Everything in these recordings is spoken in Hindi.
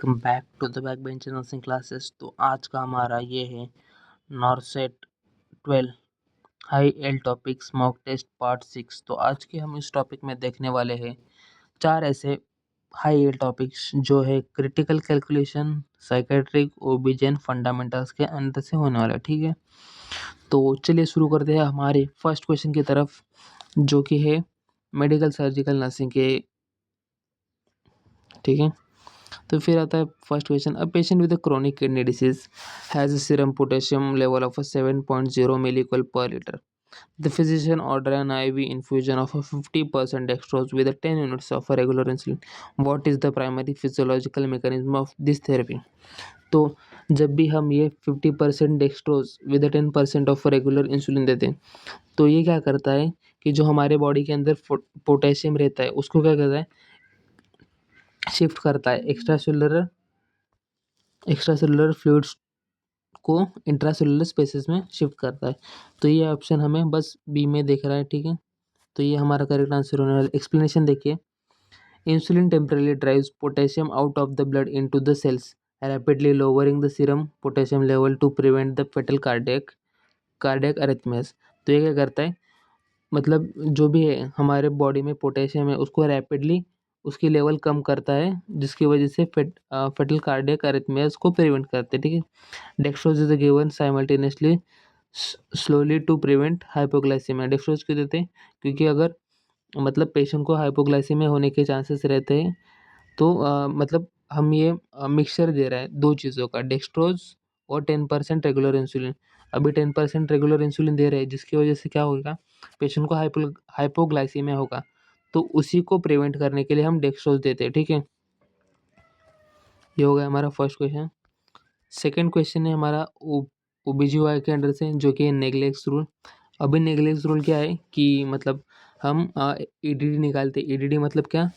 Welcome back to the back bench nursing classes. तो आज का हमारा ये है NORCET 12 high yield topics mock test part 6। तो आज के हम इस टॉपिक में देखने वाले हैं 4 ऐसे हाई एल टॉपिक्स जो है क्रिटिकल कैलकुलेशन, साइकेट्रिक, ओबीजेन, फंडामेंटल्स के अंदर से होने वाला है। ठीक है, तो चलिए शुरू करते हैं हमारे फर्स्ट क्वेश्चन की तरफ, जो कि है मेडिकल सर्जिकल नर्सिंग के। ठीक है, तो फिर आता है first question. A patient with chronic kidney disease has serum potassium level of 7.0 मिलीक्वल पर litre. The physician ordered an IV infusion of a 50% dextrose with 10 units of a regular insulin. What is the primary physiological mechanism of this therapy? तो जब भी हम ये 50% dextrose with 10% of regular insulin देते हैं, तो ये क्या करता है कि जो हमारे बॉडी के अंदर पोटेशियम रहता है उसको क्या करता है, शिफ्ट करता है एक्स्ट्रा सेलुलर फ्लूइड्स को इंट्रासेलुलर स्पेसेस में शिफ्ट करता है। तो ये ऑप्शन हमें बस बी में दिख रहा है। ठीक है, तो ये हमारा करेक्ट आंसर होने वाला। एक्सप्लेनेशन देखिए, insulin temporarily drives potassium out of the blood into the cells, rapidly lowering the serum potassium level to prevent the fatal cardiac arrhythmias. तो ये क्या करता है, मतलब जो भी है हमारे बॉडी में पोटेशियम है उसको रैपिडली उसकी लेवल कम करता है, जिसकी वजह से फेटल कार्डियक अरिथमियास को प्रिवेंट करते हैं। ठीक है, dextrose is given simultaneously slowly to prevent hypoglycaemia. Dextrose क्यों देते हैं, क्योंकि अगर मतलब पेशेंट को हाइपोग्लाइसीमिया होने के चांसेस रहते हैं, तो मतलब हम ये मिक्सचर दे रहा है दो चीज़ों का, डेक्सट्रोज और 10% रेगुलर इंसुलिन। अभी 10% रेगुलर इंसुलिन दे रहे हैं, जिसकी वजह से क्या होगा, पेशेंट को हाइपोग्लाइसीमिया होगा, तो उसी को प्रिवेंट करने के लिए हम डेक्सट्रोज देते हैं। ठीक है, ये हो गया हमारा फर्स्ट क्वेश्चन। सेकेंड क्वेश्चन है हमारा ओबीजीवाई के अंडर से, जो कि नेग्लेक्स रूल। अभी नेग्लेक्स रूल क्या है कि मतलब हम ईडीडी निकालते। ईडीडी मतलब क्या,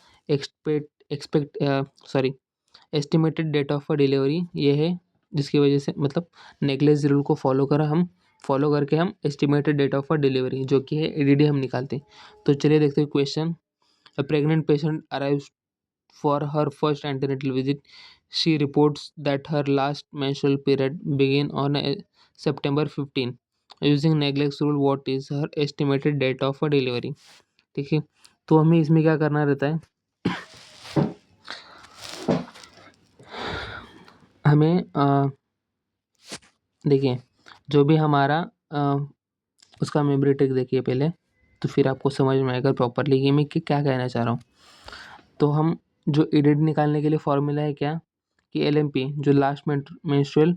एस्टिमेटेड डेट ऑफ डिलीवरी ये है, जिसकी वजह से मतलब नेग्लेक्स रूल को फॉलो करके हम एस्टिमेटेड डेट ऑफ डिलीवरी जो कि है ईडीडी हम निकालते हैं। तो चलिए देखते हैं question. A pregnant patient arrives for her first antenatal visit. She reports that her last menstrual period began on September 15. Using Neglec's rule, what is her estimated date of delivery? ठीक है, तो हमें इसमें क्या करना रहता है, हमें देखिए जो भी हमारा उसका मेमोरी टेक देखिए पहले, तो फिर आपको समझ में आएगा प्रॉपरली कि मैं क्या कहना चाह रहा हूँ। तो हम जो ईडीडी निकालने के लिए फॉर्मूला है क्या, कि एलएमपी जो लास्ट मेंस्ट्रुअल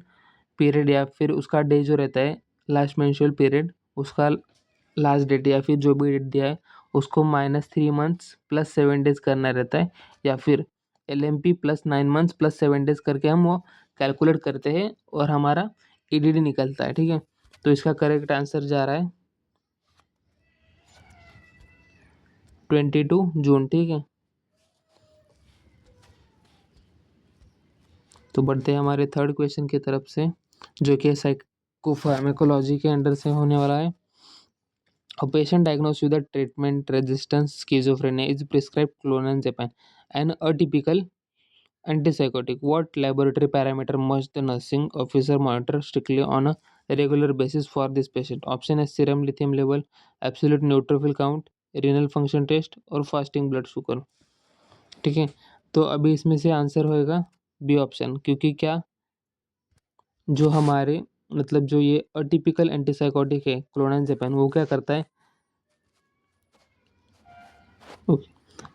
पीरियड या फिर उसका डे जो रहता है, लास्ट मेंस्ट्रुअल पीरियड उसका लास्ट डेट या फिर जो भी डेट दिया है उसको -3 मंथ्स प्लस 7 डेज करना रहता है, या फिर LMP plus 9 months plus 7 days करके हम वो कैलकुलेट करते हैं और हमारा ईडीडी निकलता है। ठीक है, तो इसका करेक्ट आंसर जा रहा है 22 जून। ठीक है, तो बढ़ते हैं हमारे थर्ड क्वेश्चन की तरफ से, जो कि साइकोफार्मेकोलॉजी के अंडर से होने वाला है। A patient diagnosed with a treatment-resistant schizophrenia is prescribed clonazepam, an atypical antipsychotic. What laboratory parameter must the nursing officer monitor strictly on a regular basis for this patient? Option is serum lithium level, absolute neutrophil count, renal function test और fasting blood sugar। ठीक है, तो अभी इसमें से आंसर होएगा बी ऑप्शन, क्योंकि क्या, जो हमारे मतलब जो ये अटिपिकल एंटीसाइकोटिक है क्लोनाज़ेपम, वो क्या करता है,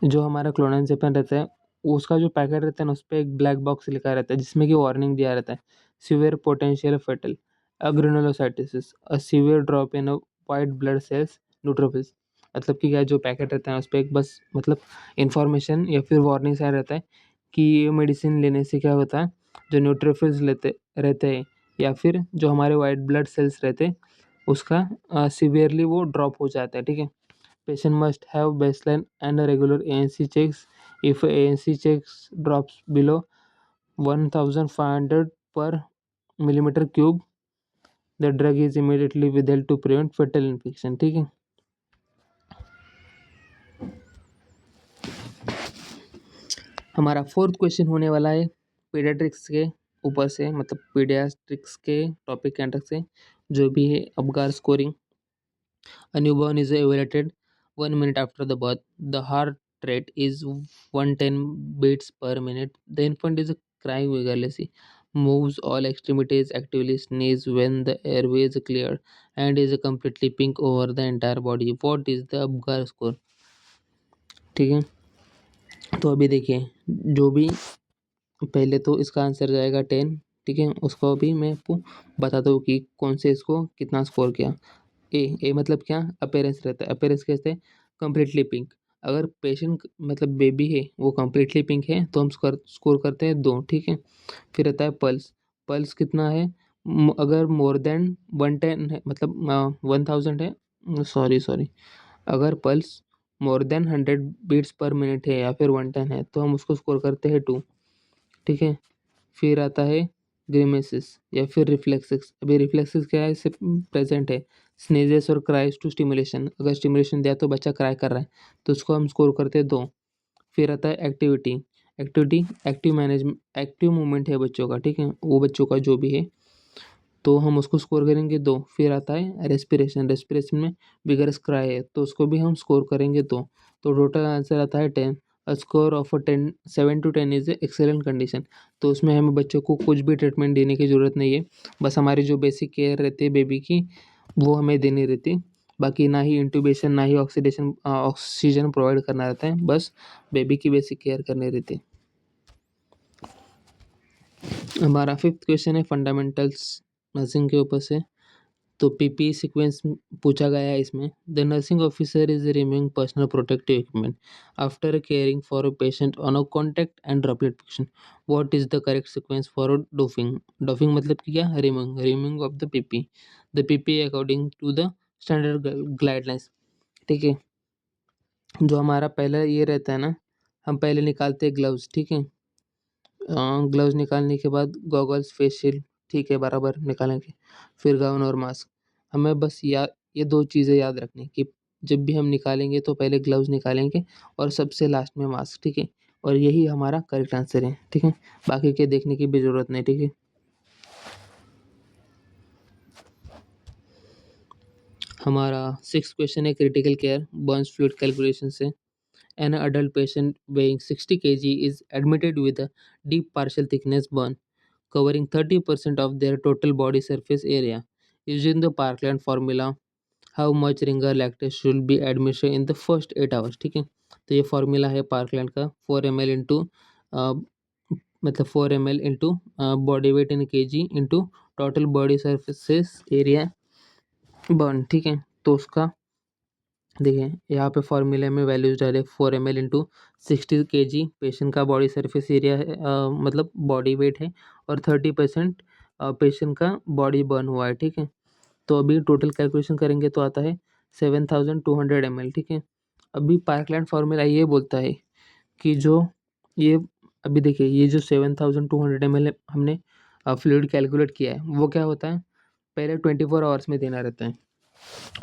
जो हमारा क्लोनाज़ेपम रहता है उसका जो पैकेट रहता है ना, उस पर एक ब्लैक बॉक्स लिखा रहता है जिसमें कि वार्निंग दिया रहता है, severe potential fatal agranulocytosis, a severe drop in white blood cells neutrophils. मतलब कि क्या, जो पैकेट रहता है उस पर एक बस मतलब इंफॉर्मेशन या फिर वार्निंग सा रहता है कि ये मेडिसिन लेने से क्या होता है, जो न्यूट्रोफिल्स रहते हैं या फिर जो हमारे वाइट ब्लड सेल्स रहते हैं उसका सीवियरली वो ड्रॉप हो जाता है। ठीक है, patient must have baseline and regular ANC checks. If ANC checks drops below 1500 per millimeter cube, the drug is immediately withheld to prevent fatal infection। ठीक है, हमारा फोर्थ क्वेश्चन होने वाला है पीडियाट्रिक्स के ऊपर से, मतलब पीडियाट्रिक्स के टॉपिक के अंदर से जो भी है Apgar scoring. A newborn is evaluated 1 minute after the birth. The heart rate is 110 beats per minute. The infant is crying vigorously, moves all extremities actively, sneezes when the airway is cleared, and is completely pink over the entire body. What is the Apgar score? ठीक है, तो अभी देखिए जो भी पहले तो इसका आंसर जाएगा 10। ठीक है, उसको अभी मैं आपको बताता हूँ कि कौन से इसको कितना स्कोर किया। ए मतलब क्या, अपेरेंस रहता है। अपेरेंस कैसे, कंप्लीटली पिंक। अगर पेशेंट मतलब बेबी है वो कंप्लीटली पिंक है तो हम स्कोर करते हैं 2। ठीक है, फिर रहता है पल्स। पल्स कितना है, अगर मोर देन 110 है, मतलब 1000 है, सॉरी, अगर pulse more than 100 beats per minute है या फिर 110 है तो हम उसको स्कोर करते हैं 2। ठीक है, फिर आता है ग्रीमेसिस या फिर रिफ्लेक्सिस। अभी रिफ्लेक्सिस क्या है, इससे प्रेजेंट है स्नेजेस और क्राइज टू स्टिमुलेशन। अगर स्टिमुलेशन दिया तो बच्चा क्राई कर रहा है तो उसको हम स्कोर करते हैं 2। फिर आता है activity. Active management, active movement है बच्चों का, ठीक है, वो बच्चों का जो भी है तो हम उसको स्कोर करेंगे 2। फिर आता है रेस्पिरेशन। रेस्पिरेशन में बिगरस क्राई है तो उसको भी हम स्कोर करेंगे 2। तो टोटल आंसर आता है 10। A score of 7 to 10 is excellent condition. तो उसमें हमें बच्चों को कुछ भी ट्रीटमेंट देने की ज़रूरत नहीं है, बस हमारी जो बेसिक केयर रहती है बेबी की वो हमें देनी रहती। बाकी ना ही इंट्यूबेशन ना ही ऑक्सीजन प्रोवाइड करना रहता है, बस बेबी की बेसिक केयर करनी रहती है। हमारा 5th क्वेश्चन है फंडामेंटल्स नर्सिंग के ऊपर से। तो पीपी सीक्वेंस पूछा गया है इसमें। The nursing officer is removing personal protective equipment after caring for a patient on a contact and droplet patient. What is the correct sequence for doffing? Doffing मतलब कि क्या, removing of the PP according to the standard guidelines. ठीक है, जो हमारा पहला ये रहता है ना, हम पहले निकालते हैं ग्लव्स। ठीक है, ग्लव्स निकालने के बाद गॉगल्स, फेस शील्ड, ठीक है, बराबर निकालेंगे। फिर गाउन और मास्क। हमें बस ये 2 चीज़ें याद रखनी कि जब भी हम निकालेंगे तो पहले ग्लव्स निकालेंगे और सबसे लास्ट में मास्क। ठीक है, और यही हमारा करेक्ट आंसर है। ठीक है, बाकी के देखने की भी ज़रूरत नहीं। ठीक है, हमारा 6th क्वेश्चन है critical care Burns fluid calculation से। An adult patient weighing 60 kg is admitted with a deep partial thickness burn covering 30% of their total body surface area. Using the Parkland formula, how much ringer lactate should be administered in the first 8 hours? ठीक है, तो ये फॉर्मूला है पार्कलैंड का 4 ml इंटू मतलब 4 ml into body weight in KG into total body surfaces area burn. ठीक है, तो उसका देखिए यहाँ पे फॉर्मूले में वैल्यूज डाले 4 ml इंटू 60 kg पेशेंट का बॉडी सरफेस एरिया है, मतलब बॉडी वेट है, और 30% पेशेंट का बॉडी बर्न हुआ है। ठीक है, तो अभी टोटल कैलकुलेशन करेंगे तो आता है 7200 ml। ठीक है, अभी पार्कलैंड फार्मूला ये बोलता है कि जो ये अभी देखिए ये जो 7200 ml हमने फ्लूइड कैलकुलेट किया है वो क्या होता है, पहले 24 आवर्स में देना रहता है।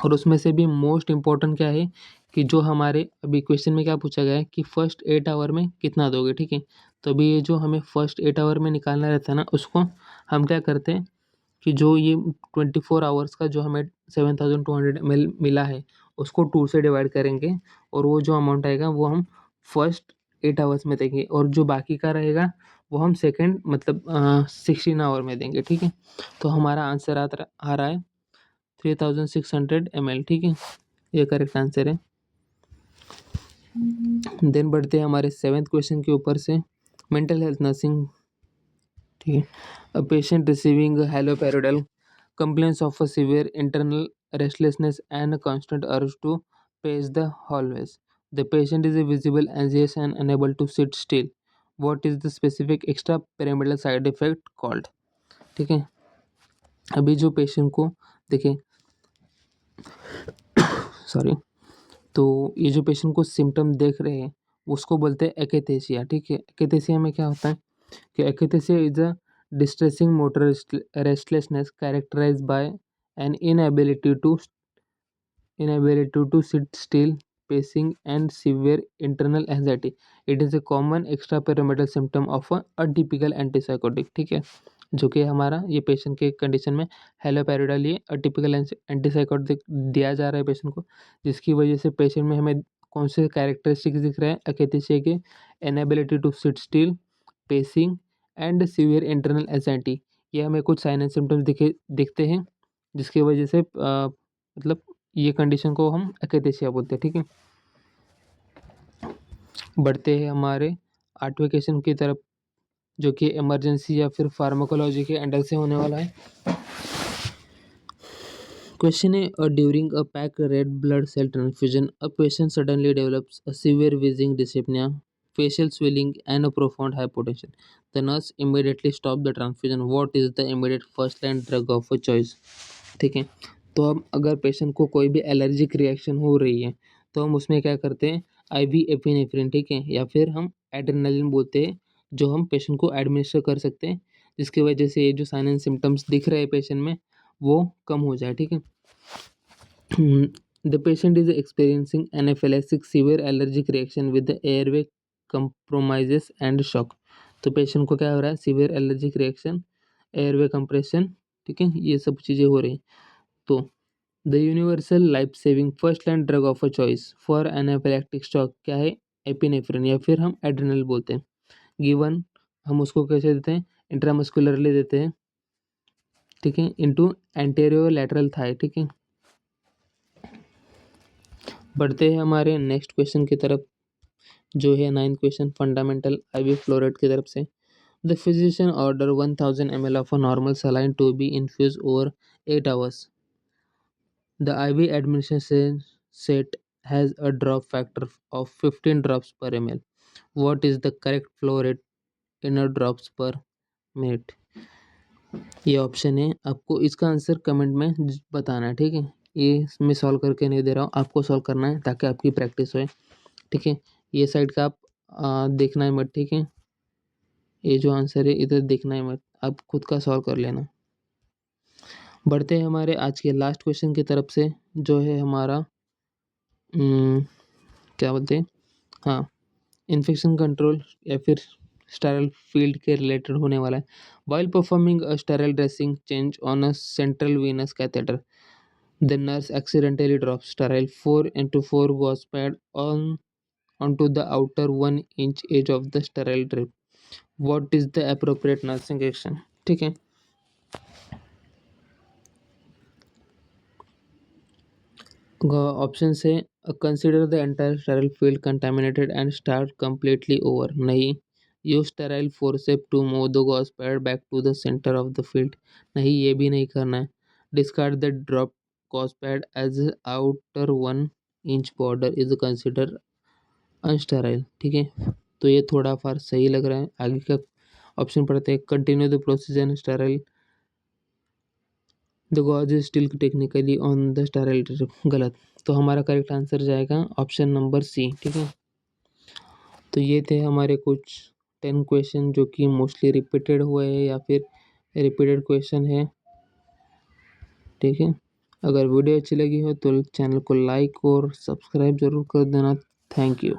और उसमें से भी मोस्ट इम्पोर्टेंट क्या है कि जो हमारे अभी क्वेश्चन में क्या पूछा गया है कि फर्स्ट 8 आवर में कितना दोगे। ठीक है, तो अभी ये जो हमें फर्स्ट 8 आवर में निकालना रहता है ना, उसको हम क्या करते हैं कि जो ये 24 आवर्स का जो हमें 7200 ml मिला है उसको 2 से डिवाइड करेंगे और वो जो अमाउंट आएगा वो हम फर्स्ट 8 आवर्स में देंगे, और जो बाकी का रहेगा वो हम सेकेंड मतलब 16 आवर में देंगे। ठीक है, तो हमारा आंसर आ रहा है 3600 ml। ठीक है, ये करेक्ट आंसर है। देन बढ़ते हैं हमारे 7th क्वेश्चन के ऊपर से, मेंटल हेल्थ नर्सिंग। ठीक है, a patient receiving haloperidol complains of a severe internal restlessness and a constant urge to pace the hallways. The patient is visible anxious and unable to sit still. What is the specific extrapyramidal side effect called? ठीक है, अभी जो पेशेंट को देखिए सॉरी, तो ये जो पेशेंट को सिम्टम देख रहे हैं उसको बोलते हैं एक्स्थेसिया। ठीक है, एक्स्थेसिया में क्या होता है कि akathisia is a distressing motor restlessness characterised by an inability to sit still, pacing and severe internal anxiety. It is a common extrapyramidal symptom of a atypical antipsychotic. ठीक है, जो कि हमारा ये पेशेंट के कंडीशन में हेलोपेरिडोल ये अटिपिकल एंटीसाइकोटिक दिया जा रहा है पेशेंट को, जिसकी वजह से पेशेंट में हमें कौन से कैरेक्टरिस्टिक्स दिख रहे हैं अकेथेसिया के, inability to sit still, pacing and severe internal anxiety. ये हमें कुछ साइन एंड सिम्टम्स दिखते हैं जिसकी वजह से मतलब ये कंडीशन को हम अकेथेसिया बोलते हैं। ठीक है, बढ़ते हैं हमारे 8वें क्वेश्चन की तरफ, जो कि इमरजेंसी या फिर फार्माकोलॉजी के अंडर से होने वाला है। क्वेश्चन है, during a pack red blood cell transfusion a patient suddenly develops a severe wheezing, dyspnea, facial swelling and a profound hypotension. The nurse immediately stopped the transfusion. What is the immediate first line drug of a choice? ठीक है, तो अब अगर पेशेंट को कोई भी एलर्जिक रिएक्शन हो रही है तो हम उसमें क्या करते हैं, IV एपिनेफ्रिन, ठीक है, या फिर हम एड्रेनालिन बोलते हैं, जो हम पेशेंट को एडमिनिस्टर कर सकते हैं, जिसकी वजह से ये जो साइन एंड सिम्टम्स दिख रहे हैं पेशेंट में वो कम हो जाए। ठीक है, the patient is experiencing anaphylactic severe allergic reaction with the airway compromises and shock. तो पेशेंट को क्या हो रहा है, severe allergic reaction, airway compression, ठीक है, ये सब चीज़ें हो रही हैं। तो the universal life saving first line drug of a choice for anaphylactic shock क्या है, एपिनेफ्रिन या फिर हम एड्रेनल बोलते हैं। गिवन हम उसको कैसे देते हैं, इंट्रामस्कुलरली देते हैं, ठीक है, इनटू एंटेरियो लैटरल थाई। ठीक है, बढ़ते हैं हमारे नेक्स्ट क्वेश्चन की तरफ, जो है 9th question, fundamental IV fluoride की तरफ से। The physician order 1000 ml of a normal saline to be infuse over 8 hours. The IV administration set has a drop factor of 15 drops per ml. What is the correct flow rate in a drops per minute? ये ऑप्शन है, आपको इसका आंसर कमेंट में बताना है। ठीक है, ये मैं सॉल्व करके नहीं दे रहा हूँ, आपको सॉल्व करना है ताकि आपकी प्रैक्टिस होए। ठीक है, ये साइड का आप देखना है मत। ठीक है, ये जो आंसर है इधर देखना है मत, आप खुद का सॉल्व कर लेना। बढ़ते हैं हमारे आज के लास्ट क्वेश्चन की तरफ से, जो है हमारा क्या बोलते हैं, हाँ, इन्फेक्शन कंट्रोल या फिर स्टेराइल फील्ड के रिलेटेड होने वाला है। While performing a sterile dressing change on a central Venus catheter, the nurse accidentally drops sterile 4x4 gauze pad onto the outer 1-inch edge of the sterile drip. What is the appropriate nursing action? ठीक है, ऑप्शन से consider the entire sterile field contaminated and start completely over, नहीं। Use sterile forcep to move the gauze pad back to the centre of the field, नहीं, ये भी नहीं करना है। Discard the drop gauze pad as outer 1-inch border is consider unsterile. ठीक है, तो ये थोड़ा फार सही लग रहा है। आगे का ऑप्शन पढ़ते हैं, continue the procedure sterile, the gauze is still technically on the sterile drape, गलत। तो हमारा करेक्ट आंसर जाएगा ऑप्शन नंबर सी। ठीक है, तो ये थे हमारे कुछ 10 क्वेश्चन जो कि मोस्टली रिपीटेड हुए हैं या फिर रिपीटेड क्वेश्चन है। ठीक है, अगर वीडियो अच्छी लगी हो तो चैनल को लाइक और सब्सक्राइब जरूर कर देना। Thank you.